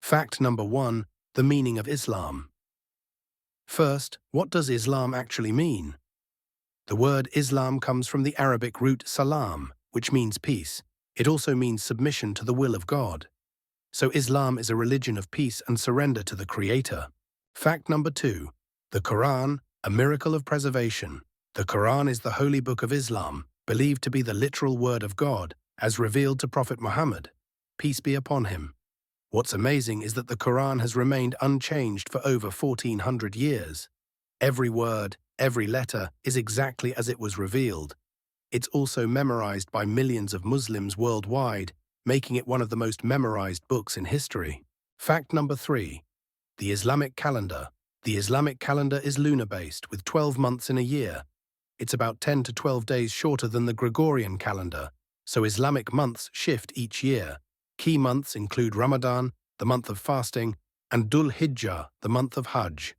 Fact number 1. The meaning of Islam. First, what does Islam actually mean? The word Islam comes from the Arabic root salam, which means peace. It also means submission to the will of God. So Islam is a religion of peace and surrender to the Creator. Fact number 2. The Quran, a miracle of preservation. The Quran is the holy book of Islam, believed to be the literal word of God, as revealed to Prophet Muhammad. Peace be upon him. What's amazing is that the Quran has remained unchanged for over 1400 years. Every word, every letter is exactly as it was revealed. It's also memorized by millions of Muslims worldwide, making it one of the most memorized books in history. Fact number 3. The Islamic calendar. The Islamic calendar is lunar-based, with 12 months in a year. It's about 10 to 12 days shorter than the Gregorian calendar, so Islamic months shift each year. Key months include Ramadan, the month of fasting, and Dhul Hijjah, the month of Hajj.